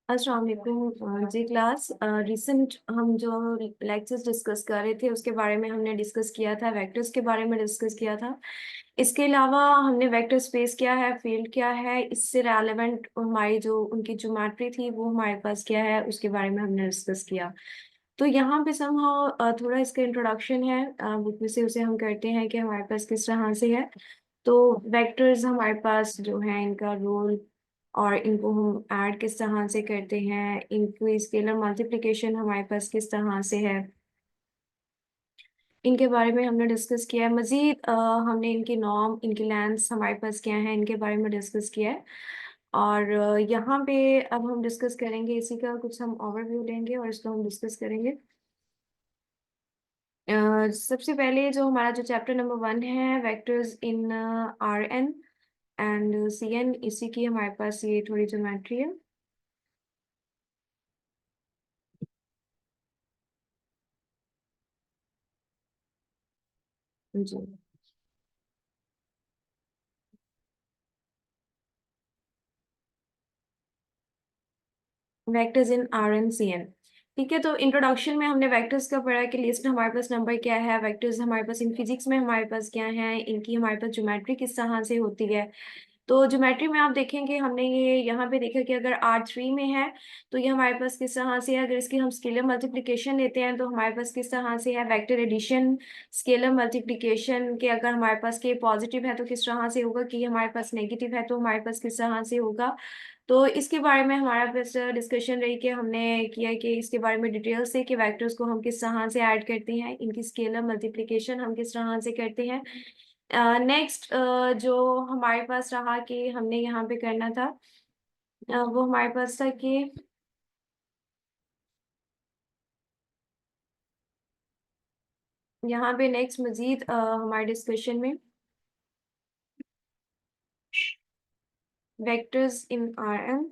अस्सलाम वालेकुम जी class. Recent हम जो लेक्चर्स डिस्कस कर रहे थे उसके बारे में हमने डिस्कस किया था, वेक्टर्स के बारे में डिस्कस किया था। इसके अलावा हमने वेक्टर स्पेस क्या है, फील्ड क्या है, इससे रेलेवेंट हमारी जो उनकी ज्योमेट्री थी वो हमारे पास क्या है उसके बारे में हमने डिस्कस किया। तो यहाँ पे समहाउ थोड़ा इसका इंट्रोडक्शन है बुक में से, उसे हम करते हैं कि हमारे पास किस तरह से है। तो वेक्टर्स हमारे पास जो है इनका रोल, और इनको हम ऐड किस तरह से करते हैं, इनकी स्केलर मल्टीप्लिकेशन हमारे पास किस तरह से है, इनके बारे में हमने डिस्कस किया है। मजीद हमने इनकी नॉर्म, इनकी लेंथ्स हमारे पास क्या है, इनके बारे में डिस्कस किया है। और यहाँ पे अब हम डिस्कस करेंगे, इसी का कुछ हम ओवरव्यू लेंगे और इसको हम डिस्कस करेंगे। सबसे पहले जो हमारा जो चैप्टर नंबर 1 है, vectors in R n and C n, इसी की हमारे पास ये थोड़ी ज्योमेट्री है जी। Vectors in R n C n. ठीक है, तो इंट्रोडक्शन में हमने वेक्टर्स का पढ़ा कि लिस्ट हमारे पास नंबर क्या है, वेक्टर्स हमारे पास इन फिजिक्स में हमारे पास क्या है, इनकी हमारे पास ज्योमेट्री किस तरह से होती है। तो ज्योमेट्री में आप देखेंगे हमने ये यहाँ पे देखा कि अगर R3 में है तो ये हमारे पास किस तरह से है, अगर इसकी हम स्केलर मल्टीप्लिकेशन लेते हैं तो हमारे पास किस तरह से है, वेक्टर एडिशन, स्केलर मल्टीप्लिकेशन के अगर हमारे पास के पॉजिटिव है तो किस तरह से होगा, कि हमारे पास नेगेटिव है तो हमारे पास किस तरह से होगा। तो इसके बारे में हमारा बस डिस्कशन रही कि हमने किया कि इसके बारे में डिटेल से कि वेक्टर्स को हम किस तरह से ऐड करते हैं, इनकी स्केलर मल्टीप्लिकेशन हम किस तरह से करते हैं। नेक्स्ट जो हमारे पास रहा कि हमने यहाँ पे करना था, वो हमारे पास था कि यहाँ पे नेक्स्ट मजीद हमारे डिस्कशन में vectors in R n.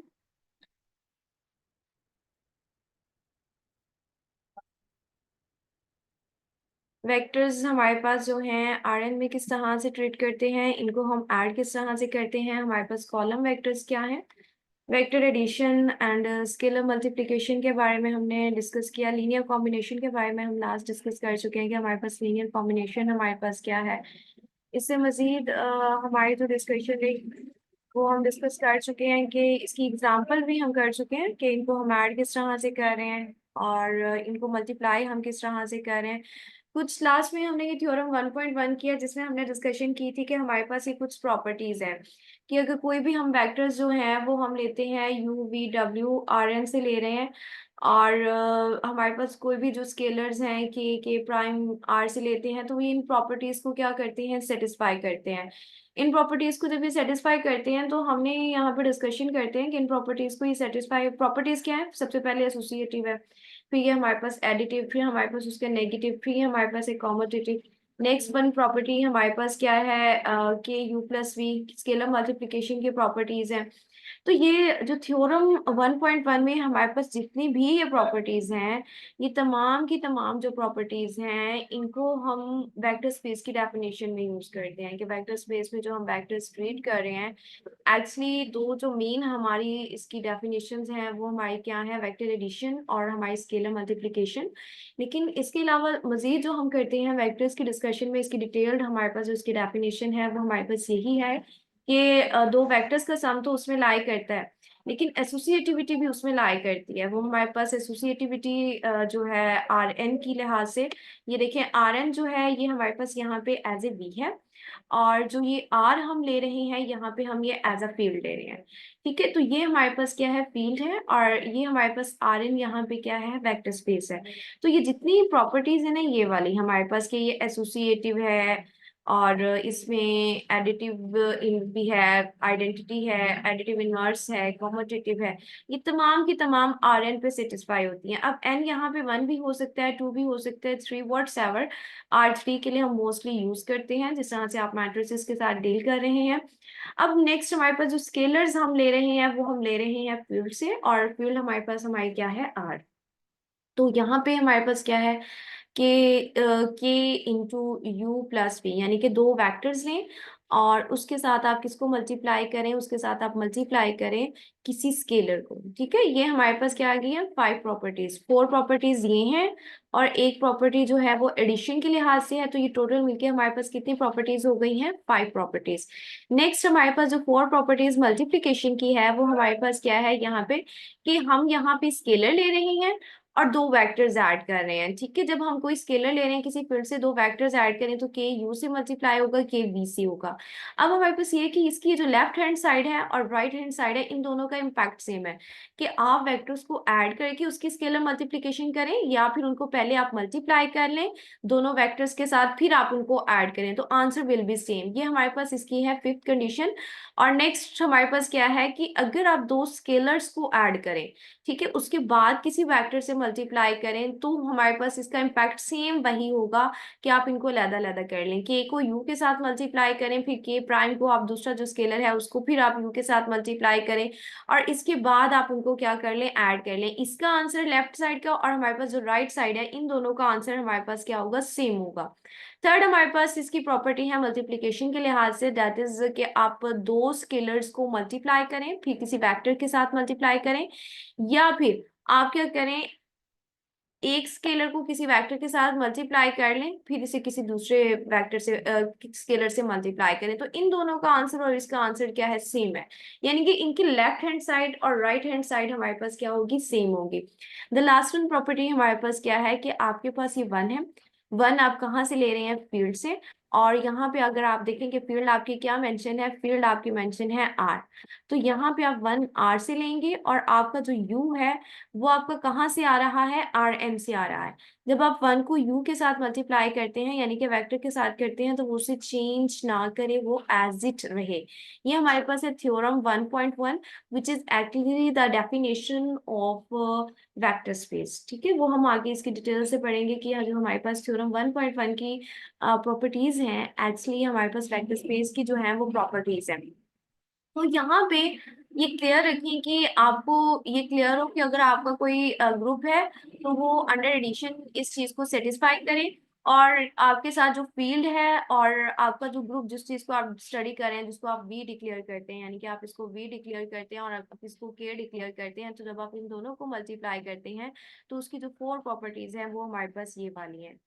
Vectors हमारे पास जो हैं आर एन में किस तरह से ट्रीट करते हैं, इनको हम ऐड किस तरह से करते हैं, हमारे पास कॉलम वेक्टर्स क्या है, vector addition and scalar multiplication के बारे में हमने डिस्कस किया। लीनियर कॉम्बिनेशन के बारे में हम लास्ट डिस्कस कर चुके हैं कि हमारे पास लीनियर कॉम्बिनेशन हमारे पास क्या है। इससे मजीद हमारी जो डिस्कशन रही वो हम डिस्कस कर चुके हैं कि इसकी एग्जांपल भी हम कर चुके हैं कि इनको हम ऐड किस तरह से कर रहे हैं और इनको मल्टीप्लाई हम किस तरह से कर रहे हैं। कुछ लास्ट में हमने ये थ्योरम 1.1 किया जिसमें हमने डिस्कशन की थी कि हमारे पास ये कुछ प्रॉपर्टीज हैं कि अगर कोई भी हम वेक्टर्स जो हैं वो हम लेते हैं यू वी डब्ल्यू आर एन से ले रहे हैं, और हमारे पास कोई भी जो स्केलर्स हैं के प्राइम आर से लेते हैं, तो ये इन प्रॉपर्टीज को क्या करते हैं, सेटिस्फाई करते हैं। इन प्रॉपर्टीज को जब ये सेटिस्फाई करते हैं तो हमने यहाँ पे डिस्कशन करते हैं कि इन प्रॉपर्टीज को ये सेटिस्फाई, प्रॉपर्टीज क्या है, सबसे पहले एसोसिएटिव है, फिर ये हमारे पास एडिटिव, फिर हमारे पास उसके नेगेटिव, फिर हमारे पास एक कॉमोटेटिव। नेक्स्ट वन प्रॉपर्टी हमारे पास क्या है, k u plus v, scalar multiplication की प्रॉपर्टीज हैं। तो ये जो थ्योरम 1.1 में हमारे पास जितनी भी ये प्रॉपर्टीज हैं, ये तमाम की तमाम जो प्रॉपर्टीज हैं इनको हम वेक्टर स्पेस की डेफिनेशन में यूज करते हैं कि वेक्टर स्पेस में जो हम वेक्टर्स क्रिएट कर रहे हैं, एक्चुअली दो जो मेन हमारी इसकी डेफिनेशंस हैं वो हमारी क्या है, वेक्टर एडिशन और हमारी स्केलर मल्टीप्लिकेशन। लेकिन इसके अलावा मजीद जो हम करते हैं वेक्टर्स की डिस्कशन में, इसकी डिटेल्ड हमारे पास जो इसकी डेफिनेशन है वो हमारे पास यही है कि दो वेक्टर्स का सम तो उसमें लाई करता है, लेकिन एसोसिएटिविटी भी उसमें लाई करती है। वो हमारे पास एसोसिएटिविटी जो है आर एन की लिहाज से, ये देखें आर एन जो है ये हमारे पास यहाँ पे एज ए वी है, और जो ये आर हम ले रहे हैं यहाँ पे हम ये एज अ फील्ड ले रहे हैं। ठीक है, तो ये हमारे पास क्या है, फील्ड है, और ये हमारे पास आर एन यहाँ पे क्या है, वेक्टर स्पेस है। तो ये जितनी प्रॉपर्टीज है ना ये वाली हमारे पास, कि ये एसोसिएटिव है और इसमें एडिटिव भी है, आइडेंटिटी है, एडिटिव इनवर्स है, कॉमोटेटिव है, ये तमाम की तमाम आर एन पे सेटिस्फाई होती हैं। अब एन यहाँ पे 1 भी हो सकता है, 2 भी हो सकता है, 3 व्हाट्स एवर। R3 के लिए हम मोस्टली यूज करते हैं जिस तरह से आप मैट्रिसेस के साथ डील कर रहे हैं। अब नेक्स्ट हमारे पास जो स्केलर्स हम ले रहे हैं वो हम ले रहे हैं फील्ड से, और फील्ड हमारे पास हमारी क्या है, R। तो यहाँ पे हमारे पास क्या है कि के इंटू यू प्लस वी, यानी कि दो वेक्टर्स लें और उसके साथ आप किसको मल्टीप्लाई करें, उसके साथ आप मल्टीप्लाई करें किसी स्केलर को। ठीक है, ये हमारे पास क्या आ गई है, 5 प्रॉपर्टीज। 4 प्रॉपर्टीज ये हैं और एक प्रॉपर्टी जो है वो एडिशन के लिहाज से है, तो ये टोटल मिलके हमारे पास कितनी प्रॉपर्टीज हो गई हैं, 5 प्रॉपर्टीज। नेक्स्ट हमारे पास जो 4 प्रॉपर्टीज मल्टीप्लीकेशन की है वो हमारे पास क्या है यहाँ पे, कि हम यहाँ पे स्केलर ले रहे हैं और 2 वेक्टर्स ऐड कर रहे हैं। ठीक है, जब हम कोई स्केलर ले रहे हैं किसी फील्ड से, 2 वेक्टर्स ऐड करें तो के यू से मल्टीप्लाई होगा, के वी से होगा। अब हमारे पास ये है कि इसकी जो लेफ्ट हैंड साइड है और राइट हैंड साइड है, इन दोनों का इम्पैक्ट सेम है, कि आप वेक्टर्स को ऐड करके उसकी स्केलर मल्टीप्लीकेशन करें या फिर उनको पहले आप मल्टीप्लाई कर लें दोनों वेक्टर्स के साथ, फिर आप उनको ऐड करें, तो आंसर विल बी सेम। ये हमारे पास इसकी है 5th कंडीशन। और नेक्स्ट हमारे पास क्या है कि अगर आप 2 स्केलर्स को ऐड करें, ठीक है, उसके बाद किसी वेक्टर से मल्टीप्लाई करें, तो हमारे पास इसका इम्पैक्ट सेम वही होगा कि आप इनको अलग-अलग कर लें। के को यू के साथ मल्टीप्लाई करें, फिर के प्राइम को आप दूसरा जो स्केलर है उसको फिर आप यू के साथ मल्टीप्लाई करें और इसके बाद आप उनको क्या कर लें, ऐड कर लें। इसका आंसर लेफ्ट साइड का और हमारे पास जो राइट साइड है, इन दोनों का आंसर हमारे पास क्या होगा, सेम होगा। थर्ड हमारे पास इसकी प्रॉपर्टी है मल्टीप्लीकेशन के लिहाज से, दैट इज कि आप 2 स्केलर्स को मल्टीप्लाई करें फिर किसी वेक्टर के साथ मल्टीप्लाई करें, या फिर आप क्या करें, एक स्केलर को किसी वेक्टर के साथ मल्टीप्लाई कर लें फिर इसे किसी दूसरे वेक्टर से स्केलर से मल्टीप्लाई करें, तो इन दोनों का आंसर और इसका आंसर क्या है, सेम है। यानी कि इनकी लेफ्ट हैंड साइड और राइट हैंड साइड हमारे पास क्या होगी, सेम होगी। द लास्ट वन प्रॉपर्टी हमारे पास क्या है कि आपके पास ये 1 है, 1 आप कहाँ से ले रहे हैं, फील्ड से। और यहाँ पे अगर आप देखेंगे फील्ड आपकी क्या मेंशन है, फील्ड आपकी मेंशन है आर, तो यहाँ पे आप 1 आर से लेंगे और आपका जो यू है वो आपका कहाँ से आ रहा है, आर एन से आ रहा है। जब आप 1 को यू के साथ मल्टीप्लाई करते हैं यानी कि वेक्टर के साथ करते हैं, तो वो उसे चेंज ना करे, वो एज इट रहे। ये हमारे पास है theorem 1.1 which is actually the definition of vector space. ठीक है, वो हम आगे इसकी डिटेल से पढ़ेंगे कि जो हमारे पास थ्योरम 1.1 की प्रॉपर्टीज हैं, एक्चुअली हमारे पास वेक्टर स्पेस की जो है वो प्रॉपर्टीज हैं। तो यहाँ पे ये क्लियर रखें कि आपको ये क्लियर हो कि अगर आपका कोई ग्रुप है तो वो अंडर एडिशन इस चीज को सेटिस्फाई करे, और आपके साथ जो फील्ड है और आपका जो ग्रुप जिस चीज को आप स्टडी कर रहे हैं, जिसको आप वी डिक्लेयर करते हैं, यानी कि आप इसको वी डिक्लेयर करते हैं और आप इसको के डिक्लेयर करते हैं, तो जब आप इन दोनों को मल्टीप्लाई करते हैं तो उसकी जो 4 प्रॉपर्टीज हैं वो हमारे पास ये वाली हैं,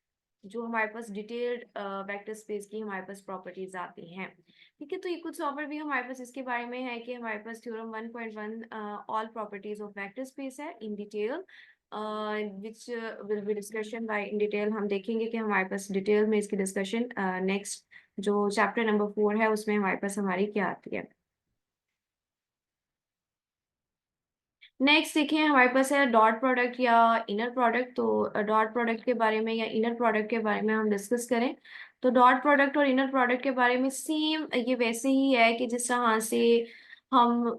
जो हमारे पास डिटेल्ड वेक्टर स्पेस की हमारे पास प्रॉपर्टीज आती हैं। ठीक है, तो ये कुछ ओवरव्यू हमारे पास इसके बारे में है कि हमारे पास theorem 1.1 all properties of vector space है in detail, which will be discussion by in detail. हम देखेंगे कि हमारे पास डिटेल में इसकी डिस्कशन नेक्स्ट जो चैप्टर नंबर 4 है उसमें हमारे पास हमारी क्या आती है। नेक्स्ट देखिए हमारे पास है डॉट प्रोडक्ट या इनर प्रोडक्ट। तो डॉट प्रोडक्ट के बारे में या इनर प्रोडक्ट के बारे में हम डिस्कस करें, तो डॉट प्रोडक्ट और इनर प्रोडक्ट के बारे में सेम ये वैसे ही है कि जिस तरह से हम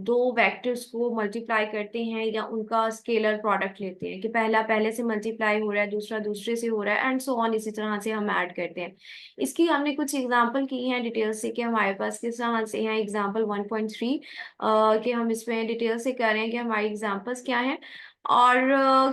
2 वेक्टर्स को मल्टीप्लाई करते हैं या उनका स्केलर प्रोडक्ट लेते हैं कि पहला पहले से मल्टीप्लाई हो रहा है, दूसरा दूसरे से हो रहा है एंड सो ऑन, इसी तरह से हम ऐड करते हैं। इसकी हमने कुछ एग्जांपल की हैं डिटेल से कि हमारे पास किस तरह से है। एग्जांपल 1.3 कि हम इसमें डिटेल से कर रहे हैं कि हमारी एग्जांपल्स क्या हैं और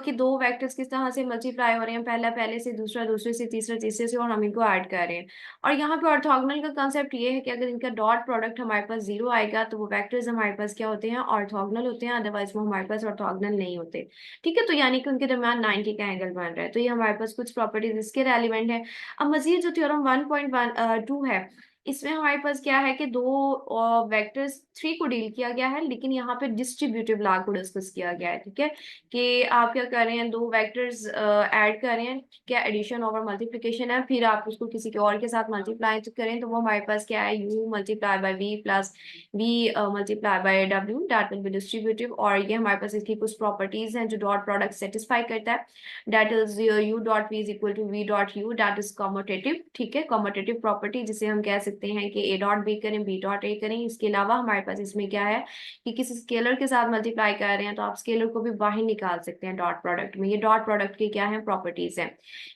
कि 2 वेक्टर्स किस तरह से मल्टीप्लाई हो रहे हैं, पहला पहले से, दूसरा दूसरे से, तीसरा तीसरे से, और हम इनको ऐड कर रहे हैं। और यहाँ पे ऑर्थोगोनल का कंसेप्ट ये है कि अगर इनका डॉट प्रोडक्ट हमारे पास 0 आएगा तो वो वेक्टर्स हमारे पास क्या होते हैं, ऑर्थोगोनल होते हैं, अदरवाइज वो हमारे पास ऑर्थोगोनल नहीं होते। ठीक है, तो यानी कि उनके दरमियान 90 का एंगल बन रहा है। तो ये हमारे पास कुछ प्रॉपर्टीज इसके रेलिवेंट है। अब मजीद जो थ्योरम 1.2 है, इसमें हमारे पास क्या है कि 2 वेक्टर्स 3 को डील किया गया है, लेकिन यहाँ पे डिस्ट्रीब्यूटिव लॉ को डिस्कस किया गया है। ठीक है, कि आप क्या कर रहे हैं, 2 वेक्टर्स ऐड कर रहे हैं, क्या एडिशन ओवर मल्टीप्लिकेशन है, फिर आप उसको किसी के और के साथ मल्टीप्लाई तो करें, तो वो हमारे पास क्या है, u multiply by v plus v multiply by w, that will be distributive. और ये हमारे पास इसकी कुछ प्रॉपर्टीज हैं जो डॉट प्रोडक्ट सेटिस्फाई करता है, that is u dot v is equal to v dot u, that is commutative. ठीक है, कॉम्यूटेटिव प्रॉपर्टी जिसे हम कह सकते हैं कि a डॉट b करें, b डॉट a करें। इसके अलावा हमारे पास इसमें क्या है कि किसी स्केलर के साथ मल्टीप्लाई कर रहे हैं तो आप स्केलर को भी बाहर निकाल सकते हैं डॉट प्रोडक्ट में। ये डॉट प्रोडक्ट की क्या है, प्रॉपर्टीज है।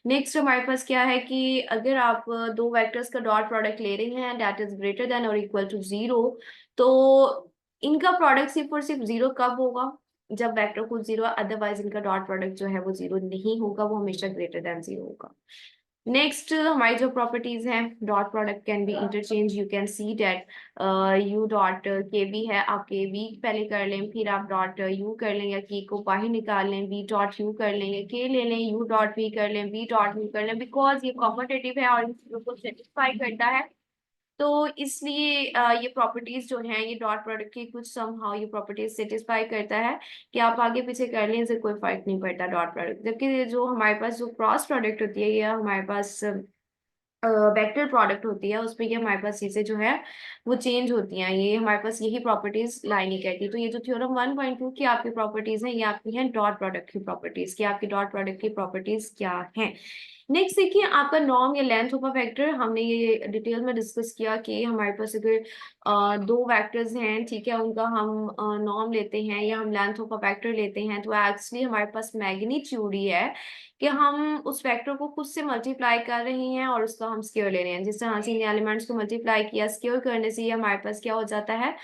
नेक्स्ट हमारे पास क्या है कि अगर आप 2 वेक्टर्स का डॉट प्रोडक्ट ले रहे हैं दैट इज ग्रेटर देन और इक्वल टू 0, तो इनका प्रोडक्ट सिर्फ और सिर्फ 0 कब होगा, जब वेक्टर को 0, अदरवाइज इनका डॉट प्रोडक्ट जो है वो 0 नहीं होगा, वो हमेशा ग्रेटर देन 0 होगा। नेक्स्ट हमारी जो प्रॉपर्टीज हैं, dot product can be interchange, you can see that U dot के बी है, आप के बी पहले कर लें, फिर आप डॉट यू कर लें या के को बाहर निकाल लें, बी डॉट यू कर लें या के ले लें, यू डॉट बी कर लें, बी डॉट यू कर लें, बिकॉज ये कॉम्पिटेटिव है और इस को सेटिस्फाई करता है। तो इसलिए ये प्रॉपर्टीज जो हैं, ये डॉट प्रोडक्ट की कुछ समहाउ ये प्रॉपर्टीज सेटिस्फाई करता है कि आप आगे पीछे कर लें, इससे कोई फर्क नहीं पड़ता डॉट प्रोडक्ट। जबकि जो हमारे पास जो क्रॉस प्रोडक्ट होती है, ये हमारे पास वेक्टर प्रोडक्ट होती है, उसमें ये हमारे पास चीजें जो है वो चेंज होती हैं, ये हमारे पास यही प्रॉपर्टीज लाई नहीं करती। तो ये जो थ्योरम 1.2 की आपकी प्रॉपर्टीज हैं, ये आपकी हैं डॉट प्रोडक्ट की प्रॉपर्टीज, कि आपकी डॉट प्रोडक्ट की प्रॉपर्टीज क्या हैं। नेक्स्ट देखिए, आपका नॉर्म या लेंथ ऑफ अ वेक्टर, हमने ये डिटेल में डिस्कस किया कि हमारे पास अगर दो वेक्टर्स हैं, ठीक है, उनका हम नॉर्म लेते हैं या हम लेंथ ऑफ अ वेक्टर लेते हैं, तो एक्चुअली हमारे पास मैग्नीट्यूड ही है कि हम उस वेक्टर को खुद से मल्टीप्लाई कर रहे हैं और उसका हम स्क्वायर ले रहे हैं। जिस तरह से इन एलिमेंट्स को मल्टीप्लाई किया, स्क्वायर करने से ये हमारे पास क्या हो जाता है,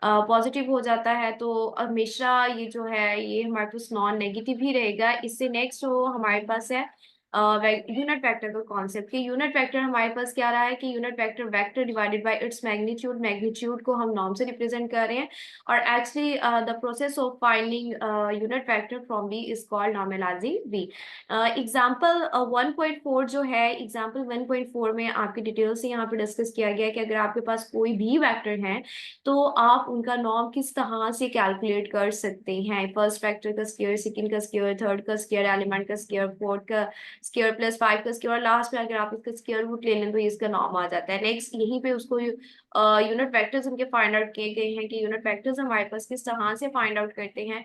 पॉजिटिव हो जाता है। तो हमेशा ये जो है ये हमारे पास नॉन नेगेटिव ही रहेगा। इससे नेक्स्ट जो हमारे पास है यूनिट वेक्टर का कॉन्सेप्ट, कि यूनिट वेक्टर हमारे पास क्या रहा है कि unit vector vector divided by its magnitude, magnitude को हम नॉर्म से रिप्रेजेंट कर रहे हैं। और actually the process of finding unit vector from b is called normalizing b. Example 1.4 जो है, एग्जाम्पल 1.4 में आपकी डिटेल से यहाँ पे डिस्कस किया गया है कि अगर आपके पास कोई भी वेक्टर है तो आप उनका नॉर्म किस तरह से कैलकुलेट कर सकते हैं। फर्स्ट वेक्टर का स्क्वायर, सेकंड का स्क्वायर, थर्ड का स्क्वायर, एलिमेंट का स्क्वायर, फोर्थ का स्क्वायर प्लस 5 का स्क्वायर, लास्ट में अगर आप इसका स्क्वायर रूट ले लें तो इसका नॉर्म आ जाता है। नेक्स्ट यहीं पे उसको यूनिट वेक्टर्स उनके फाइंड आउट किए गए हैं कि यूनिट वेक्टर्स हमारे पास किस तरह से फाइंड आउट करते हैं।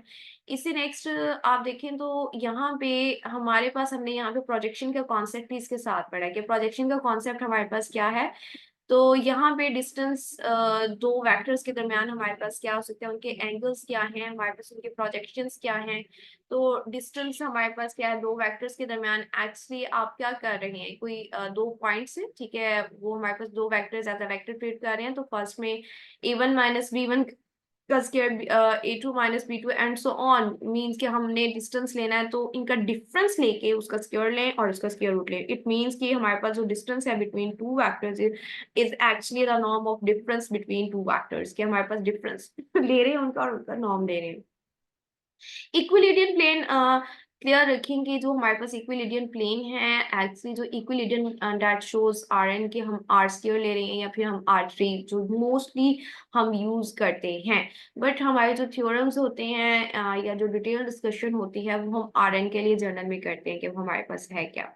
इससे नेक्स्ट आप देखें तो यहाँ पे हमारे पास, हमने यहाँ पे प्रोजेक्शन का कॉन्सेप्ट भी इसके साथ पढ़ा है कि प्रोजेक्शन का कॉन्सेप्ट हमारे पास क्या है। तो यहाँ पे डिस्टेंस दो वेक्टर्स के दरमियान हमारे पास क्या हो सकता है, उनके एंगल्स क्या हैं, हमारे पास उनके प्रोजेक्शंस क्या हैं। तो डिस्टेंस हमारे पास क्या है, दो वेक्टर्स के दरमियान एक्चुअली आप क्या कर रहे हैं, कोई दो पॉइंट्स है, ठीक है, वो हमारे पास दो vectors as a vector treat कर रहे हैं। तो फर्स्ट में a1 माइनस b1 का square, a2 minus b2 and so on, means कि हमने डिस्टेंस लेना है तो इनका डिफरेंस लेके उसका स्क्वायर लें और उसका स्क्वायर रूट लें। इट मीन्स कि हमारे पास जो डिस्टेंस है between two vectors is actually the norm of difference between two vectors, कि हमारे पास डिफरेंस ले रहे हैं उनका और उनका नॉर्म ले रहे हैं। इक्विलिडियन प्लेन क्लियर रखेंगे, जो हमारे पास इक्विलिडियन प्लेन है, एक्चुअली जो इक्विलिडियन दैट शोज आर एन के हम आर स्क्वायर ले रहे हैं या फिर हम आर थ्री, जो मोस्टली हम यूज करते हैं। बट हमारे जो थ्योरम्स होते हैं या जो डिटेल डिस्कशन होती है वो हम आर एन के लिए जर्नल में करते हैं कि वो हमारे पास है क्या।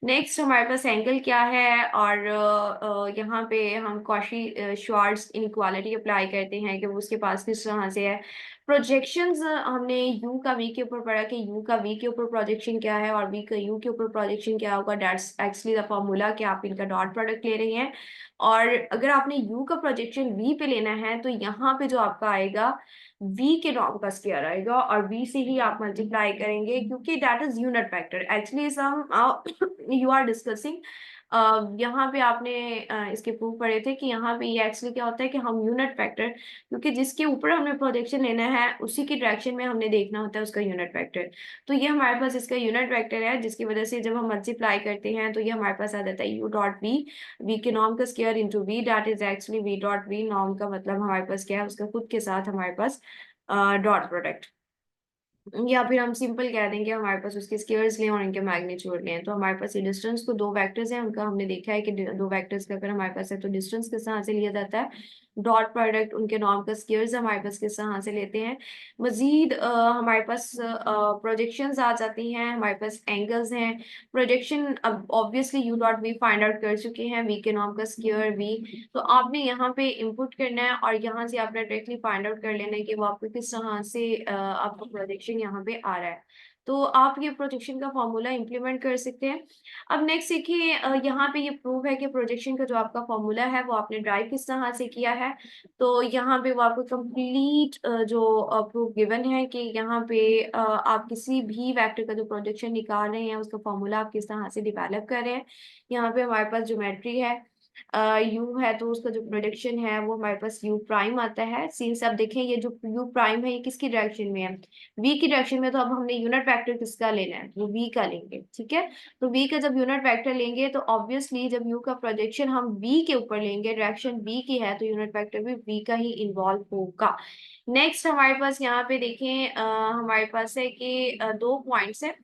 नेक्स्ट हमारे पास एंगल क्या है, और यहाँ पे हम कॉशी श्वार्ट्ज इनइक्वालिटी अप्लाई करते हैं कि वो उसके पास किस तरह से है। प्रोजेक्शंस हमने यू का वी के ऊपर पढ़ा कि यू का वी के ऊपर प्रोजेक्शन क्या है और वी का यू के ऊपर प्रोजेक्शन क्या होगा। दैट्स एक्चुअली द फॉर्मूला कि आप इनका डॉट प्रोडक्ट ले रहे हैं। और अगर आपने यू का प्रोजेक्शन वी पे लेना है तो यहाँ पे जो आपका आएगा v के नॉर्म का स्क्वायर आएगा और v से ही आप मल्टीप्लाई करेंगे, क्योंकि that is unit vector. Actually some you are discussing, यहाँ पे आपने इसके प्रूफ पढ़े थे कि यहाँ पे ये एक्चुअली क्या होता है कि हम यूनिट वेक्टर, क्योंकि जिसके ऊपर हमें प्रोजेक्शन लेना है उसी की डायरेक्शन में हमने देखना होता है उसका यूनिट वेक्टर। तो ये हमारे पास इसका यूनिट वेक्टर है, जिसकी वजह से जब हम मल्टीप्लाई करते हैं तो ये हमारे पास आ जाता है यू डॉट वी, वी के नॉर्म का square into v, that is actually v dot v. Norm का मतलब हमारे पास क्या है, उसका खुद के साथ हमारे पास डॉट प्रोडक्ट, या फिर हम सिंपल कह देंगे हमारे पास उसके स्क्वायर्स लें और इनके मैग्नीट्यूड लें। तो हमारे पास ये डिस्टेंस को दो वेक्टर्स हैं उनका हमने देखा है कि दो वेक्टर्स का अगर हमारे पास है तो डिस्टेंस किस तरह से लिया जाता है, डॉट प्रोडक्ट उनके नॉर्म का स्क्वायर्स हमारे पास किस तरह से लेते हैं। मजीद हमारे पास प्रोजेक्शंस आ जाती हैं, हमारे पास एंगल्स हैं। प्रोजेक्शन अब obviously u dot v find out कर चुके हैं, वी के नॉर्म का स्क्वायर वी। तो आपने यहाँ पे इनपुट करना है और यहाँ से आपने डायरेक्टली फाइंड आउट कर लेना है कि वो आपको किस तरह से आपका प्रोजेक्शन यहाँ पे आ रहा है। तो आप ये प्रोजेक्शन का फॉर्मूला इंप्लीमेंट कर सकते हैं। अब नेक्स्ट देखिए, यहाँ पे ये प्रूव है कि प्रोजेक्शन का जो आपका फॉर्मूला है वो आपने ड्राइव किस तरह से किया है। तो यहाँ पे वो आपको कंप्लीट जो प्रूफ गिवन है कि यहाँ पे आप किसी भी वेक्टर का जो प्रोजेक्शन निकाल रहे हैं उसका फॉर्मूला आप किस तरह से डिवेलप कर रहे हैं। यहाँ पे हमारे पास ज्योमेट्री है, यू है तो उसका जो प्रोडक्शन है वो हमारे पास यू प्राइम आता है। सिंस आप देखें ये जो यू प्राइम है ये किसकी डायरेक्शन में है, वी की डायरेक्शन में, तो अब हमने यूनिट वेक्टर किसका लेना है, वो वी का लेंगे। ठीक है, तो वी का जब यूनिट वेक्टर लेंगे तो ऑब्वियसली जब यू का प्रोजेक्शन हम वी के ऊपर लेंगे, डायरेक्शन वी की है, तो यूनिट वेक्टर भी वी का ही इन्वॉल्व होगा। नेक्स्ट हमारे पास यहाँ पे देखें, हमारे पास है कि दो पॉइंट्स है,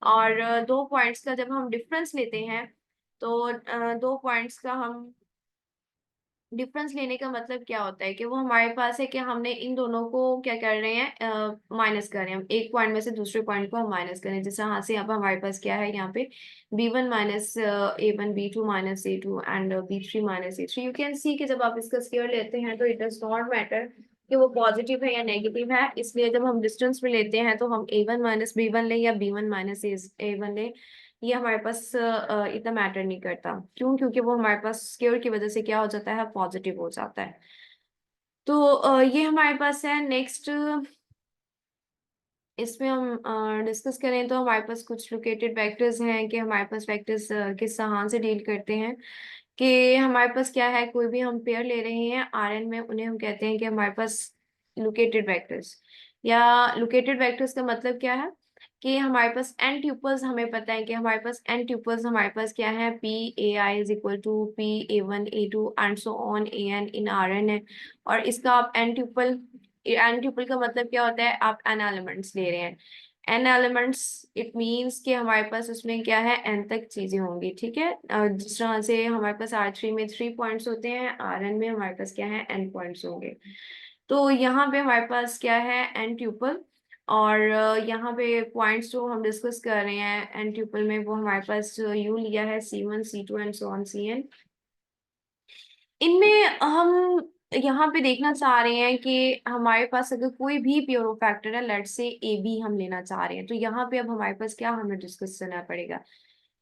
और दो पॉइंट्स का जब हम डिफरेंस लेते हैं तो दो पॉइंट्स का हम डिफरेंस लेने का मतलब क्या होता है कि वो हमारे पास है कि हमने इन दोनों को क्या कर रहे हैं, माइनस कर रहे हैं। हम एक पॉइंट में से दूसरे पॉइंट को हम माइनस करें, जैसे यहाँ से यहाँ पर हमारे पास क्या है, यहाँ पे b1 minus a1, b2 minus a2 and b3 minus a3। You can see कि जब आप इसका स्क्वायर लेते हैं तो इट डज नॉट मैटर कि वो पॉजिटिव है या नेगेटिव है, इसलिए जब हम डिस्टेंस में लेते हैं तो हम a1 माइनस b1 लें या b1 माइनस a1 लें, ये हमारे पास इतना मैटर नहीं करता। क्यों? क्योंकि वो हमारे पास स्क्वायर की वजह से क्या हो जाता है, पॉजिटिव हो जाता है। तो ये हमारे पास है। नेक्स्ट इसमें हम डिस्कस करें तो हमारे पास कुछ लोकेटेड वेक्टर्स हैं कि हमारे पास वेक्टर्स किस तरह से डील करते हैं, कि हमारे पास क्या है, कोई भी हम पेयर ले रहे हैं आर एन में, उन्हें हम कहते हैं कि हमारे पास लोकेटेड वेक्टर्स। या लोकेटेड वेक्टर्स का मतलब क्या है कि हमारे पास एन ट्यूपल्स, हमें पता है कि हमारे पास एन ट्यूपल्स हमारे पास क्या है, p a i is equal to p a one a two and so on a n in R n है। और इसका आप एन ट्यूपल का मतलब क्या होता है, आप एन एलिमेंट्स ले रहे हैं। एन एलिमेंट्स इट मीन्स कि हमारे पास उसमें क्या है, एन तक चीजें होंगी। ठीक है, जिस तरह से हमारे पास R3 में 3 पॉइंट्स होते हैं, Rn में हमारे पास क्या है, एन पॉइंट्स होंगे। तो यहाँ पे हमारे पास क्या है, एन ट्यूपल। और यहाँ पे पॉइंट्स जो हम डिस्कस कर रहे हैं एन ट्यूपल में, वो हमारे पास यू लिया है C1 C2 and so on Cn। इनमें हम यहाँ पे देखना चाह रहे हैं कि हमारे पास अगर कोई भी प्योरो फैक्टर है, लेट्स से ए बी हम लेना चाह रहे हैं, तो यहाँ पे अब हमारे पास क्या हमें डिस्कस करना पड़ेगा।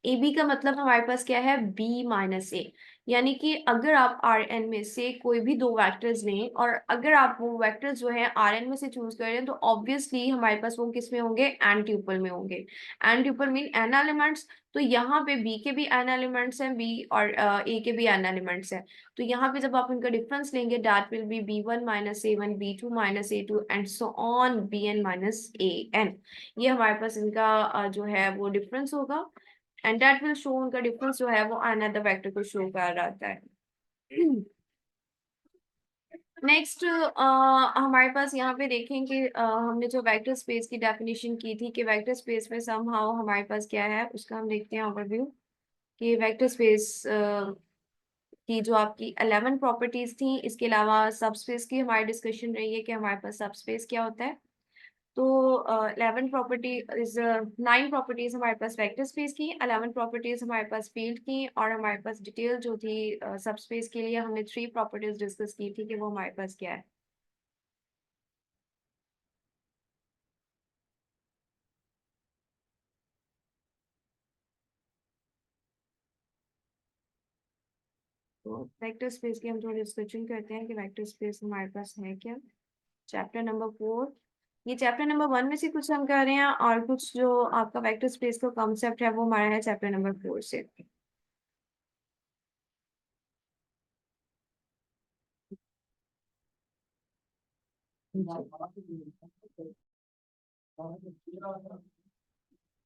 ए बी का मतलब हमारे पास क्या है, बी माइनस ए। यानी कि अगर आप आर एन में से कोई भी दो वेक्टर्स लें और अगर आप वो वेक्टर्स जो है आर एन में से चूज करें, तो ऑब्वियसली हमारे पास वो किस में होंगे, एन ट्यूपल में होंगे। N tuple mean n elements. तो यहाँ पे बी के भी एन एलिमेंट्स हैं, बी और ए के भी एन एलिमेंट्स हैं। तो यहाँ पे जब आप इनका डिफरेंस लेंगे, that will be b1 minus a1, b2 minus a2 and so on bn minus an। ये हमारे पास इनका जो है वो डिफरेंस होगा, एंड दैट विल शो, उनका डिफरेंस जो है वो अनदर वेक्टर को शो कर रहा है। नेक्स्ट हमारे पास यहाँ पे देखें कि हमने जो वेक्टर स्पेस की डेफिनेशन की थी कि वेक्टर स्पेस में समहाउ हमारे पास क्या है, उसका हम देखते हैं ओवरव्यू। कि वेक्टर स्पेस की जो आपकी 11 प्रॉपर्टीज थी, इसके अलावा सबस्पेस की हमारी डिस्कशन रही है कि हमारे पास सबस्पेस क्या होता है। तो 11 प्रॉपर्टी इज 9 प्रॉपर्टीज हमारे पास वेक्टर स्पेस की, 11 प्रॉपर्टीज हमारे पास फील्ड की, और हमारे पास डिटेल जो थी सबस्पेस के लिए हमने 3 प्रॉपर्टीज डिस्कस की थी कि वो हमारे पास क्या है। तो वेक्टर स्पेस की हम थोड़ी डिस्कशन करते हैं कि वेक्टर स्पेस हमारे पास है क्या। चैप्टर नंबर 4, ये चैप्टर नंबर 1 में से कुछ हम कर रहे हैं, और कुछ जो आपका वेक्टर स्पेस का कॉन्सेप्ट है वो हमारा है चैप्टर नंबर 4 से।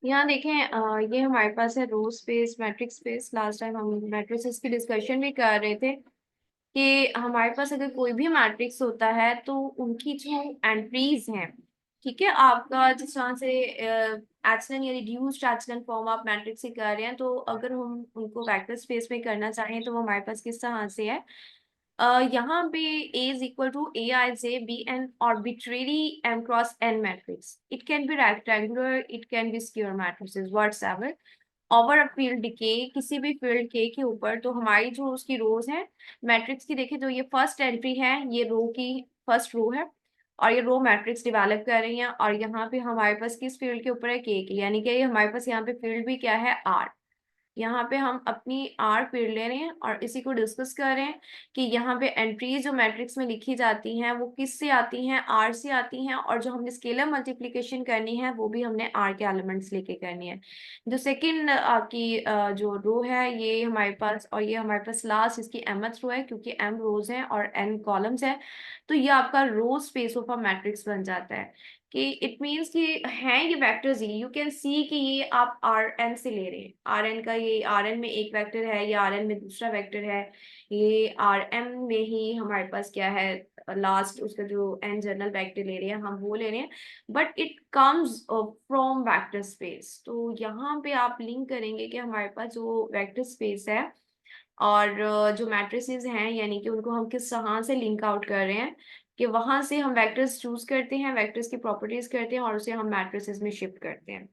यहाँ देखें, ये हमारे पास है row space, matrix space. Last time हम मैट्रिसेस की डिस्कशन भी कर रहे थे कि हमारे पास अगर कोई भी मैट्रिक्स होता है तो उनकी जो एंट्रीज हैं, ठीक है, आपका जिस तरह से एचलन या रिड्यूस्ड एचलन फॉर्म आप मैट्रिक्स से कर रहे हैं, तो अगर हम उनको वेक्टर स्पेस में करना चाहें तो वो हमारे पास किस तरह से है। यहाँ पे A is equal to Aij be an arbitrary m cross n matrix. It can be rectangular, it can be square matrices, whatsoever. Over a field के, किसी भी फील्ड के ऊपर, तो हमारी जो उसकी रोज है मैट्रिक्स की, देखें तो ये फर्स्ट एंट्री है, ये रो की फर्स्ट रो है, और ये रो मैट्रिक्स डेवलप कर रही है, और यहाँ पे हमारे पास किस फील्ड के ऊपर है, के की, यानी कि हमारे पास यहाँ पे फील्ड भी क्या है, आर। यहाँ पे हम अपनी आर फील्ड ले रहे हैं और इसी को डिस्कस कर रहे हैं कि यहाँ पे एंट्रीज जो मैट्रिक्स में लिखी जाती हैं वो किससे आती हैं, आर से आती हैं, और जो हमने स्केलर मल्टीप्लिकेशन करनी है वो भी हमने आर के एलिमेंट्स लेके करनी है। जो सेकंड आपकी जो रो है ये हमारे पास, और ये हमारे पास लास्ट इसकी mth रो है, क्योंकि m रोज हैं और n कॉलम्स हैं, तो ये आपका row space of a matrix बन जाता है। कि इट मीन्स कि हैं ये वेक्टर्स ही, यू कैन सी कि ये आप आर एन से ले रहे हैं, आर एन का ये आर एन में एक वेक्टर है, ये आर एन में दूसरा वेक्टर है, ये आर एम में ही हमारे पास क्या है लास्ट उसका जो एन जनरल वेक्टर ले रहे हैं हम वो ले रहे हैं, but it comes from vector space. तो यहाँ पे आप लिंक करेंगे कि हमारे पास जो वेक्टर स्पेस है और जो मैट्रिसेस हैं यानी कि उनको हम किस तरह से लिंक आउट कर रहे हैं, कि वहां से हम वेक्टर्स चूज करते हैं, वेक्टर्स की प्रॉपर्टीज करते हैं और उसे हम मैट्रिसेस में शिफ्ट करते हैं।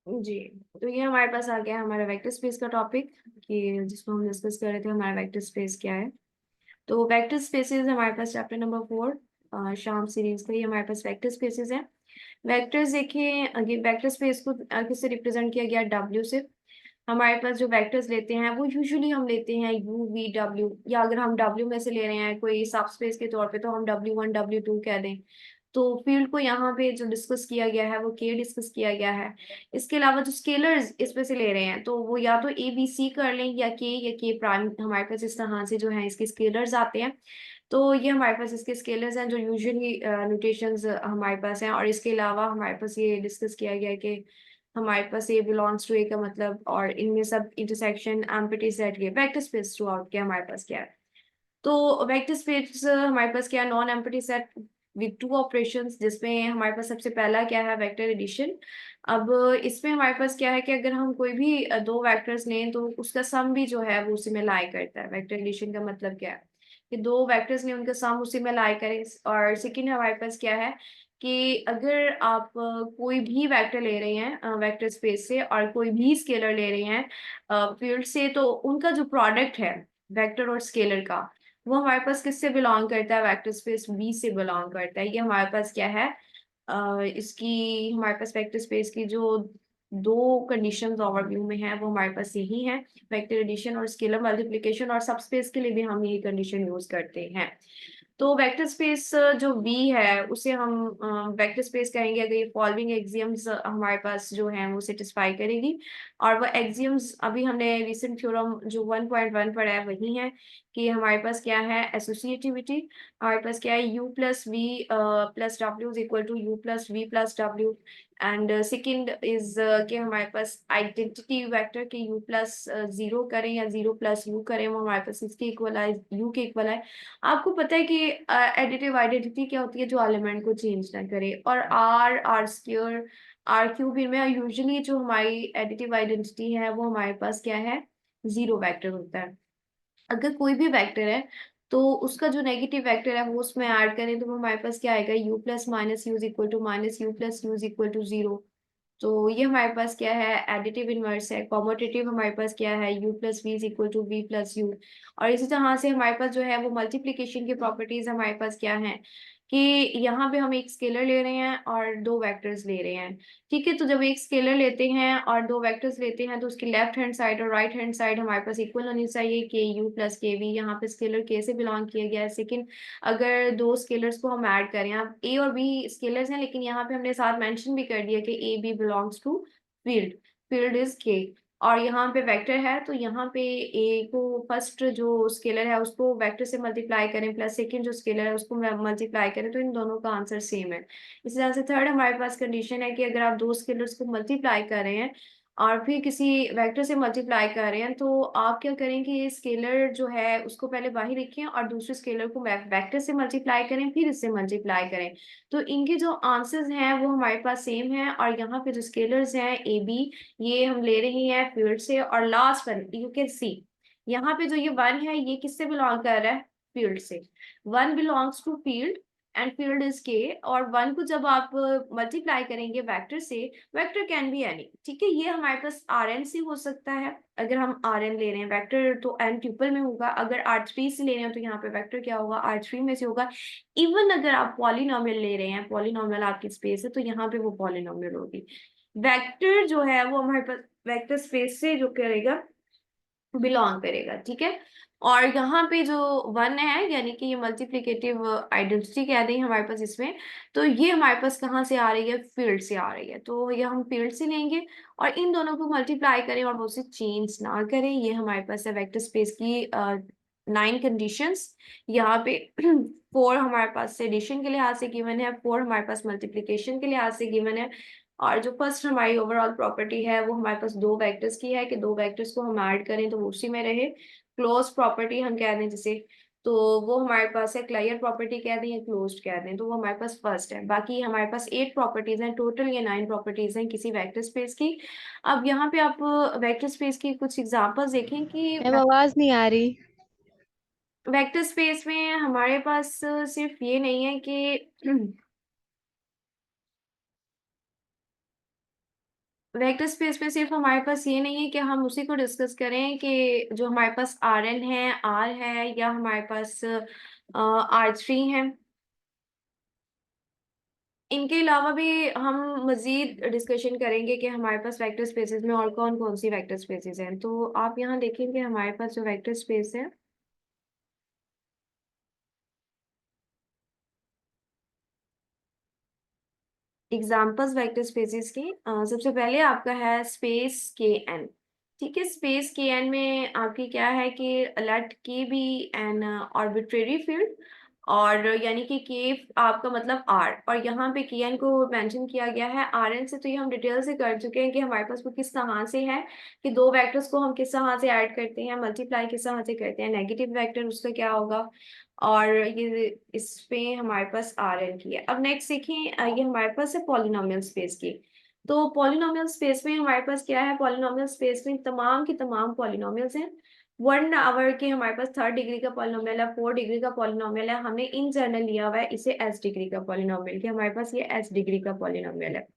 जी, तो ये हमारे पास आ गया हमारा वेक्टर स्पेस का टॉपिक, कि जिसको हम डिस्कस कर रहे थे हमारा वेक्टर स्पेस क्या है। तो वेक्टर स्पेसेस हमारे पास चैप्टर नंबर 4 शाम सीरीज का, ये हमारे पास वेक्टर स्पेसेस है। वेक्टर्स देखिए, अगे वेक्टर स्पेस को किससे रिप्रेजेंट किया गया, डब्ल्यू से। हमारे पास जो वेक्टर्स लेते हैं वो यूजुअली हम लेते हैं यू वी डब्ल्यू, या अगर हम डब्ल्यू में से ले रहे हैं कोई सब स्पेस के तौर पे तो हम W1 W2 कह दें। तो फील्ड को यहाँ पे जो डिस्कस किया गया है वो के डिस्कस किया गया है। इसके अलावा जो स्केलर्स इसमें से ले रहे हैं तो वो या तो ए बी सी कर लें या के प्राइम, हमारे पास इस तरह से जो है इसके स्केलर्स आते हैं। तो ये हमारे पास इसके स्केलर्स हैं जो यूजुअली नोटेशंस हमारे पास हैं। और इसके अलावा हमारे पास ये डिस्कस किया गया है कि हमारे पास ए बिलोंग्स टू ए का मतलब, और इनमें सब इंटरसेक्शन एम्प्टी सेट के वेक्टर स्पेस थ्रू आउट के हमारे पास क्या है। तो वेक्टर स्पेस हमारे पास क्या है, non empty set with two operations, जिसमें हमारे पास सबसे पहला क्या है, वेक्टर एडिशन। अब इसमें हमारे पास क्या है कि अगर हम कोई भी दो वेक्टर्स लें तो उसका सम भी जो है वो उसी में लाई करता है। वेक्टर एडिशन का मतलब क्या है कि दो वेक्टर्स ने उनका सम उसी में लाई करें। और सेकंड हमारे पास क्या है कि अगर आप कोई भी वेक्टर ले रहे हैं वेक्टर स्पेस से और कोई भी स्केलर ले रहे हैं फील्ड से, तो उनका जो प्रोडक्ट है वेक्टर और स्केलर का, वो हमारे पास किससे बिलोंग करता है, वेक्टर स्पेस वी से बिलोंग करता है। ये हमारे पास क्या है इसकी हमारे पास वेक्टर स्पेस की जो दो कंडीशंस ओवरव्यू में है वो हमारे पास यही है, वेक्टर एडिशन और स्केलर मल्टीप्लिकेशन। और सबस्पेस के लिए भी हम यही कंडीशन यूज करते हैं। तो वेक्टर स्पेस जो V है उसे हम वेक्टर स्पेस कहेंगे अगर ये फॉलोइंग एक्सियम्स हमारे पास जो हैं वो सेटिस्फाई करेगी। और वो एक्सियम्स अभी हमने रिसेंट थ्योरम जो 1.1 पढ़ा है वही है, कि हमारे पास क्या है एसोसिएटिविटी, हमारे पास क्या है u प्लस वी प्लस डब्ल्यू is equal to u plus v plus डब्ल्यू। एंड सेकेंड इज कि हमारे पास आइडेंटिटी वेक्टर के u प्लस जीरो करें या जीरो प्लस u करें, वो हमारे पास इसके इक्वल है, u के इक्वल है। आपको पता है कि एडिटिव आइडेंटिटी क्या होती है, जो एलिमेंट को चेंज ना करे। और R R square R cube में यूजुअली जो हमारी एडिटिव आइडेंटिटी है वो हमारे पास क्या है, जीरो वेक्टर होता है। अगर कोई भी वेक्टर है तो उसका जो नेगेटिव वेक्टर है वो उसमें ऐड करें तो वो हमारे पास क्या आएगा, u plus minus u is equal to minus u plus u is equal to zero. तो ये हमारे पास क्या है, एडिटिव इनवर्स है। कॉमोटेटिव हमारे पास क्या है, u plus v is equal to v plus u. और इसी तरह से हमारे पास जो है वो मल्टीप्लीकेशन की प्रॉपर्टीज हमारे पास क्या है, कि यहाँ पे हम एक स्केलर ले रहे हैं और दो वेक्टर्स ले रहे हैं। ठीक है, तो जब एक स्केलर लेते हैं और दो वेक्टर्स लेते हैं तो उसकी लेफ्ट हैंड साइड और राइट हैंड साइड हमारे पास इक्वल होनी चाहिए, के यू प्लस के वी। यहाँ पे स्केलर के से बिलोंग किया गया है। सेकेंड, अगर दो स्केलर्स को हम ऐड करें, अब ए और बी स्केलर्स हैं लेकिन यहाँ पे हमने साथ मेंशन भी कर दिया कि a b belongs to field, field is K. और यहाँ पे वेक्टर है तो यहाँ पे ए को फर्स्ट जो स्केलर है उसको वेक्टर से मल्टीप्लाई करें प्लस सेकंड जो स्केलर है उसको मल्टीप्लाई करें, तो इन दोनों का आंसर सेम है। इसी तरह से थर्ड हमारे पास कंडीशन है कि अगर आप दो स्केलर्स को मल्टीप्लाई कर रहे हैं और फिर किसी वेक्टर से मल्टीप्लाई कर रहे हैं तो आप क्या करेंगे, ये स्केलर जो है उसको पहले बाहर रखें और दूसरे स्केलर को वेक्टर से मल्टीप्लाई करें फिर इससे मल्टीप्लाई करें। तो इनके जो आंसर्स हैं वो हमारे पास सेम है। और यहाँ पे जो स्केलर्स हैं ए बी, ये हम ले रहे हैं फील्ड से। और लास्ट वन यू कैन सी, यहाँ पे जो ये वन है ये किससे बिलोंग कर रहा है, फील्ड से। One belongs to field and field is K, और 1 को जब आप मल्टीप्लाई करेंगे वेक्टर से, वेक्टर कैन बी एनी, ठीक है। ये हमारे पास आर एन से हो सकता है, अगर हम आर एन ले रहे हैं वेक्टर तो एन ट्यूपल में होगा, अगर आर थ्री से ले रहे हैं तो यहाँ पे वेक्टर क्या होगा, आर थ्री में से होगा। इवन अगर आप पॉलिनोमियल ले रहे हैं, पॉलिनोमियल आपकी स्पेस है, तो यहाँ पे वो पॉलिनोमियल होगी। वेक्टर जो है वो हमारे पास वेक्टर स्पेस से जो करेगा, बिलोंग करेगा, ठीक है। और यहाँ पे जो 1 है, यानी कि ये मल्टीप्लिकेटिव आइडेंटिटी कह दें हमारे पास इसमें, तो ये हमारे पास कहाँ से आ रही है, फील्ड से आ रही है, तो ये हम फील्ड से लेंगे और इन दोनों को मल्टीप्लाई करें और वो से चेंज ना करें। ये हमारे पास है वेक्टर स्पेस की 9 कंडीशंस। यहाँ पे 4 हमारे पास एडिशन के लिहाज से गिवन है, 4 हमारे पास मल्टीप्लिकेशन के लिहाज से गिवन है, और जो फर्स्ट हमारी ओवरऑल प्रॉपर्टी है वो हमारे पास दो वेक्टर्स की है कि दो वेक्टर्स को हम ऐड करें तो वो उसी में रहे, क्लोज प्रॉपर्टी हम कह दें जिसे, तो वो हमारे पास है, क्लियर प्रॉपर्टी कह दें या क्लोज्ड कह दें, तो वो हमारे पास फर्स्ट है। बाकी हमारे पास 8 प्रॉपर्टीज हैं टोटल, ये 9 प्रॉपर्टीज हैं किसी वेक्टर स्पेस की। अब यहाँ पे आप वेक्टर स्पेस की कुछ एग्जांपल्स देखें कि मैम आवाज नहीं आ रही। वेक्टर स्पेस में हमारे पास सिर्फ ये नहीं है कि वेक्टर स्पेस में सिर्फ हमारे पास ये नहीं है कि हम उसी को डिस्कस करें कि जो हमारे पास आर एन है, आर है, या हमारे पास आर थ्री है। इनके अलावा भी हम मजीद डिस्कशन करेंगे कि हमारे पास वेक्टर स्पेसेस में और कौन कौन सी वेक्टर स्पेसेस हैं। तो आप यहाँ देखेंगे हमारे पास जो वेक्टर स्पेस है, एग्जाम्पल्स वेक्टर स्पेसेस की, सबसे पहले आपका है स्पेस के एन, ठीक है। स्पेस के एन में आपकी क्या है कि लेट के बी एन आर्बिट्रेरी फील्ड, और यानी कि के आपका मतलब आर, और यहाँ पे के एन को मेंशन किया गया है आर एन से। तो ये हम डिटेल से कर चुके हैं कि हमारे पास वो किस तरह से है कि दो वेक्टर्स को हम किस तरह से ऐड करते हैं, मल्टीप्लाई किस तरह से करते हैं, नेगेटिव वेक्टर उसका क्या होगा, और ये इस पे हमारे पास आर एन की है। अब नेक्स्ट देखिए, ये हमारे पास है पॉलिनोमियल स्पेस की। तो पॉलिनोमियल स्पेस में हमारे पास क्या है, पॉलिनोमियल स्पेस में तमाम की तमाम पॉलिनोमियल्स हैं। 1 आवर के हमारे पास 3rd डिग्री का पॉलिनोमियल है, 4 डिग्री का पॉलिनोमियल है, हमने इन जनरल लिया हुआ है इसे एस डिग्री का पॉलिनोमियल, कि हमारे पास ये एस डिग्री का पॉलिनोमियल है।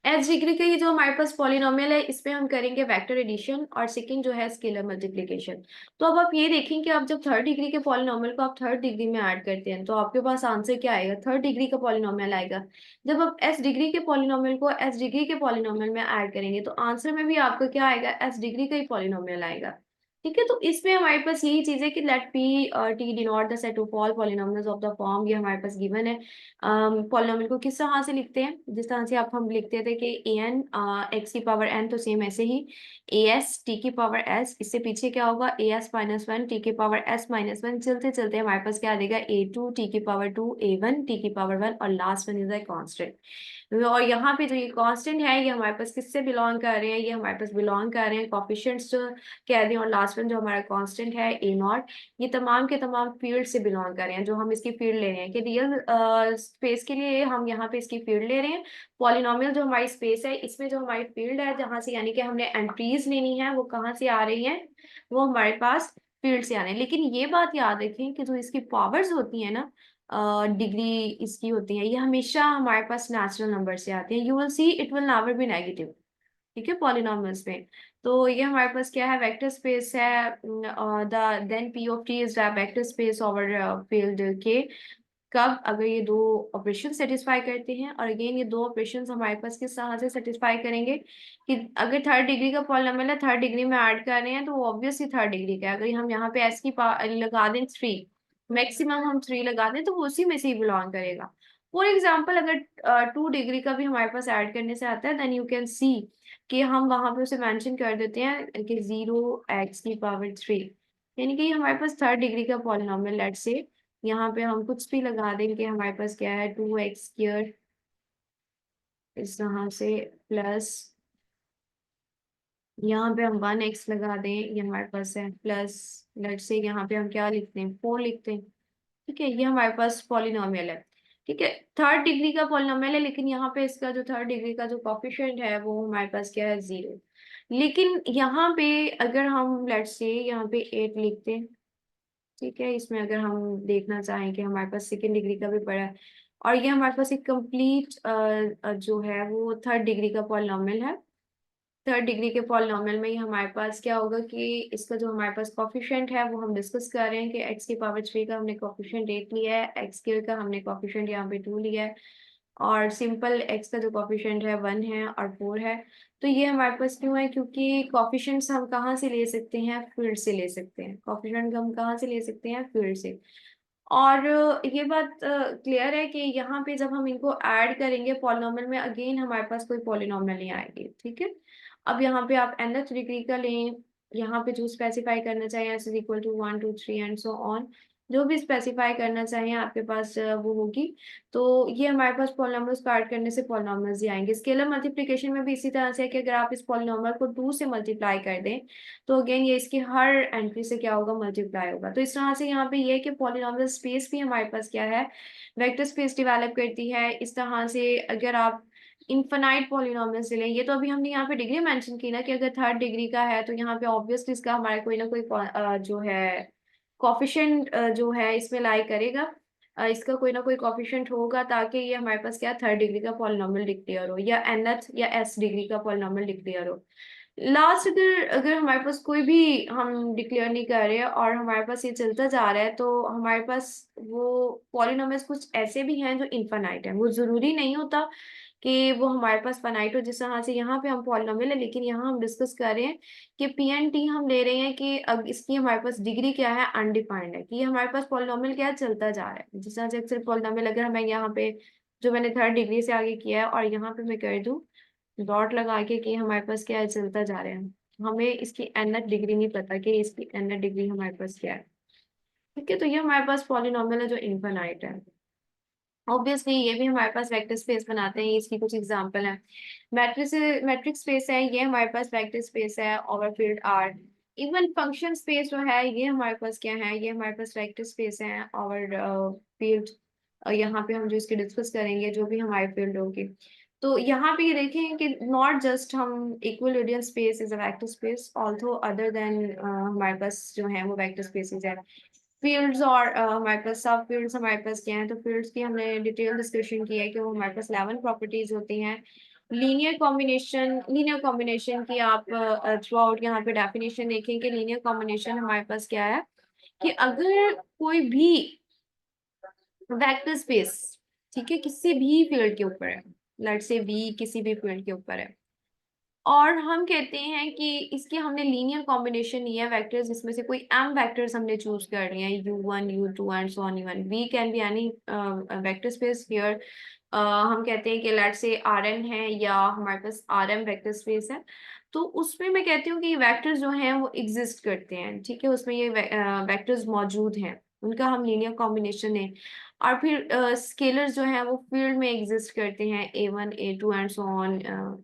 एस डिग्री का ये जो हमारे पास पॉलिनोमियल है, इसमें हम करेंगे वेक्टर एडिशन और सेकंड जो है स्केलर मल्टीप्लिकेशन। तो अब आप ये देखें कि आप जब 3rd डिग्री के पॉलिनोमियल को आप 3rd डिग्री में ऐड करते हैं तो आपके पास आंसर क्या आएगा, 3rd डिग्री का पॉलिनोमियल आएगा। जब आप एस डिग्री के पॉलिनोमियल को एस डिग्री के पॉलिनोमियल में ऐड करेंगे तो आंसर में भी आपका क्या आएगा, एस डिग्री का ही पॉलिनोमियल आएगा, ठीक है। तो इसमें हमारे पास यही चीज है कि let P t denote the set of all polynomials of the form, ये हमारे पास गिवन है। पॉलिनोमियल को किस तरह से लिखते हैं, जिस तरह से आप हम लिखते थे कि ए एन एक्स की पावर एन, तो सेम ऐसे ही ए एस टी की पावर एस, इससे पीछे क्या होगा, a s minus one t की पावर एस माइनस वन, चलते चलते हमारे पास क्या आ जाएगा, ए टू टी की power two, a one t की पावर वन, और last one is a constant. और यहाँ पे जो ये कांस्टेंट है ये हमारे पास किससे बिलोंग कर रहे हैं, ये हमारे पास बिलोंग कर रहे हैं कोफिशिएंट्स जो कह दें, और लास्ट वन जो हमारा कांस्टेंट है ए नॉट, ये तमाम के तमाम फील्ड से बिलोंग कर रहे हैं, जो हम इसकी फील्ड ले रहे हैं कि रियल स्पेस के लिए हम यहाँ पे इसकी फील्ड ले रहे हैं। पॉलिनोमियल जो हमारी स्पेस है इसमें जो हमारी फील्ड है जहाँ से, यानी कि हमने एंट्रीज लेनी है, वो कहाँ से आ रही हैं, वो हमारे पास फील्ड से आ रहे हैं। लेकिन ये बात याद रखें कि जो इसकी पावर्स होती है ना, डिग्री इसकी होती है, ये हमेशा हमारे पास नेचुरल नंबर से आती है, you will see it will never be negative, ठीक है, पॉलिनोमियल्स में। तो ये हमारे पास क्या है, वेक्टर स्पेस है, the then P of t is the vector space over field K, कब, अगर ये दो ऑपरेशन सेटिस्फाई करते हैं। और अगेन ये दो ऑपरेशंस हमारे पास किस तरह से सेटिस्फाई करेंगे कि अगर 3rd डिग्री का पॉलिनोमियल है, 3rd डिग्री में ऐड कर रहे हैं तो वो ऑब्वियसली 3rd डिग्री का है। अगर हम यहाँ पे एस की लगा दें 3, मैक्सिमम हम 3 लगा दें तो वो उसी में से ही बिलोंग करेगा। फॉर एग्जाम्पल अगर 2 डिग्री का भी हमारे पास ऐड करने से आता है, देन यू कैन सी कि हम वहां पे उसे मेंशन कर देते हैं कि 0 x की पावर 3, यानी कि ये हमारे पास 3rd डिग्री का पॉलिनोमियल। लेट्स से यहाँ पे हम कुछ भी लगा देंगे, हमारे पास क्या है 2x² इस तरह से, प्लस यहाँ पे हम 1x लगा दें, ये हमारे पास है, प्लस लेट्स से यहाँ पे हम क्या लिखते हैं, 4 लिखते हैं, ठीक है। ये हमारे पास पॉलिनोमियल है, ठीक है, 3rd डिग्री का पॉलिनोमियल है, लेकिन यहाँ पे इसका जो 3rd डिग्री का जो कोफिशिएंट है वो हमारे पास क्या है, 0। लेकिन यहाँ पे अगर हम लेट्स से यहाँ पे 8 लिखते हैं, ठीक है, इसमें अगर हम देखना चाहें कि हमारे पास सेकेंड डिग्री का भी पड़ा है, और ये हमारे पास एक कंप्लीट जो है वो थर्ड डिग्री का पॉलिनॉमियल है। थर्ड डिग्री के पॉलिनॉमियल में ही हमारे पास क्या होगा कि इसका जो हमारे पास कॉफिशिएंट है वो हम डिस्कस कर रहे हैं कि एक्स की पावर 3 का हमने कॉफिशिएंट 8 लिया है, एक्स क्यूब का हमने कॉफिशिएंट यहाँ पे 2 लिया है, और सिंपल एक्स का जो कॉफिशिएंट है 1 है और 4 है। तो ये हमारे पास क्यों है, क्योंकि कॉफिशिएंट्स हम कहाँ से ले सकते हैं, फील्ड से ले सकते हैं। कॉफिशिएंट हम कहाँ से ले सकते हैं, फील्ड से। और ये बात क्लियर है कि यहाँ पे जब हम इनको ऐड करेंगे पॉलिनॉमियल में, अगेन हमारे पास कोई पॉलिनॉमियल नहीं आएगी। ठीक है, अब यहाँ पे आप nth डिग्री का लें, यहाँ पे जो स्पेसिफाई करना चाहिए s is equal to 1 2 3 and so on, जो भी स्पेसिफाई करना चाहिए आपके पास वो होगी। तो ये हमारे पास पॉलिनॉमियल्स को ऐड करने से पॉलिनॉमियल्स ही आएंगे। स्केलर मल्टीप्लिकेशन में भी इसी तरह से है कि अगर आप इस पॉलिनॉमियल को 2 से मल्टीप्लाई कर दें तो अगेन ये इसकी हर एंट्री से क्या होगा, मल्टीप्लाई होगा। तो इस तरह से यहाँ पे ये है कि पॉलिनॉमियल स्पेस भी हमारे पास क्या है, वेक्टर स्पेस डेवलप करती है। इस तरह से अगर आप इनफाइनाइट पॉलिनॉमियल्स ले लें, ये तो अभी हमने यहाँ पे डिग्री मेंशन की ना कि अगर थर्ड डिग्री का है तो यहाँ पे ऑब्वियसली इसका हमारा कोई ना कोई जो है कॉफिशिएंट जो है इसमें लाई करेगा। इसका कोई ना कोई कॉफिशिएंट होगा ताकि ये हमारे पास क्या थर्ड डिग्री का पॉलिनॉमियल डिक्लेयर हो, या nth या s डिग्री का पॉलिनॉमियल डिक्लेयर हो। लास्ट अगर अगर हमारे पास कोई भी हम डिक्लेयर नहीं कर रहे और हमारे पास ये चलता जा रहा है, तो हमारे पास वो पॉलिनॉमियल्स कुछ ऐसे भी हैं जो इनफाइनाइट है। वो जरूरी नहीं होता कि वो हमारे पास फाइनाइट हो। जिस तरह से यहाँ पे हम पॉलिनॉमियल है, लेकिन यहाँ हम डिस्कस कर रहे हैं कि पी एंड टी हम ले रहे हैं कि अब इसकी हमारे पास डिग्री क्या है, अनडिफाइंड है, कि ये हमारे पास पॉलिनॉमियल क्या है, चलता जा रहा है। जिस तरह से अक्सर पॉलिनॉमियल अगर हमें यहाँ पे जो मैंने थर्ड डिग्री से आगे किया है और यहाँ पे मैं कर दूं डॉट लगा के कि हमारे पास क्या है, चलता जा रहा है, हमें इसकी nth डिग्री नहीं पता कि इसकी nth डिग्री हमारे पास क्या है। ठीक है, तो ये हमारे पास पॉलिनॉमियल है जो इनफाइनाइट है। ऑब्वियसली ये भी हमारे पास वेक्टर स्पेस बनाते हैं, इसकी कुछ एग्जांपल है। मैट्रिक्स स्पेस है, ये हमारे पास वेक्टर स्पेस है over field R. Even function space जो है ये हमारे पास क्या है, ये हमारे पास वेक्टर स्पेस है ओवर फील्ड। यहाँ पे हम जो इसके डिस्कस करेंगे जो भी हमारी फील्ड होगी। तो यहाँ पे ये देखें कि नॉट जस्ट हम euclidean space is a vector space, also other than हमारे पास जो है वो वेक्टर स्पेसेस है। फील्ड्स और हमारे पास सब फील्ड्स हमारे पास क्या है, तो फील्ड्स की हमने डिटेल डिस्कशन की है कि वो हमारे पास 11 प्रॉपर्टीज होती हैं। लीनियर कॉम्बिनेशन की आप थ्रू आउट यहाँ पे डेफिनेशन देखें कि लीनियर कॉम्बिनेशन हमारे पास क्या है, कि अगर कोई भी वेक्टर स्पेस, ठीक है, किसी भी फील्ड के ऊपर है, लेट्स से वी किसी भी फील्ड के ऊपर है, और हम कहते हैं कि इसके हमने लीनियर कॉम्बिनेशन लिया है वेक्टर्स, जिसमें से कोई m वेक्टर्स हमने चूज कर लिए हैं, u1 u2 and so on even v can be any vector space here. हम कहते हैं कि लेट्स से rn है या हमारे पास rm वेक्टर स्पेस है। तो उसमें मैं कहती हूँ कि वेक्टर्स जो हैं वो एग्जिस्ट करते हैं, ठीक है, उसमें ये वेक्टर्स मौजूद हैं, उनका हम लीनियर कॉम्बिनेशन है। और फिर स्केलर्स जो हैं वो फील्ड में एग्जिस्ट करते हैं, a1 a2 and so on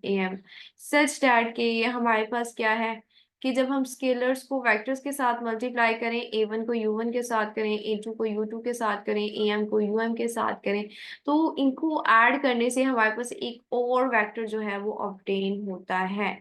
am, such that कि ये हमारे पास क्या है, कि जब हम स्केलर्स को वेक्टर्स के साथ मल्टीप्लाई करें, a1 को u1 के साथ करें, a2 को u2 के साथ करें, am को um के साथ करें, तो इनको ऐड करने से हमारे पास एक और वेक्टर जो है वो ऑब्टेन होता है।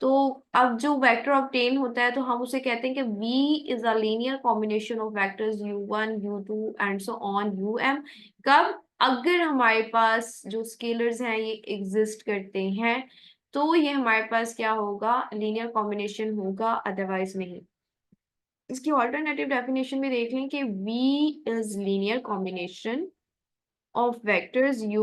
तो अब जो वेक्टर ऑब्टेन होता है तो हम उसे कहते हैं कि V is a linear combination of vectors u1 u2 and so on um। कब, अगर हमारे पास जो स्केलर्स हैं ये एग्जिस्ट करते हैं तो ये हमारे पास क्या होगा, लीनियर कॉम्बिनेशन होगा, अदरवाइज नहीं। इसकी ऑल्टरनेटिव डेफिनेशन भी देख लें कि V is linear combination of vectors u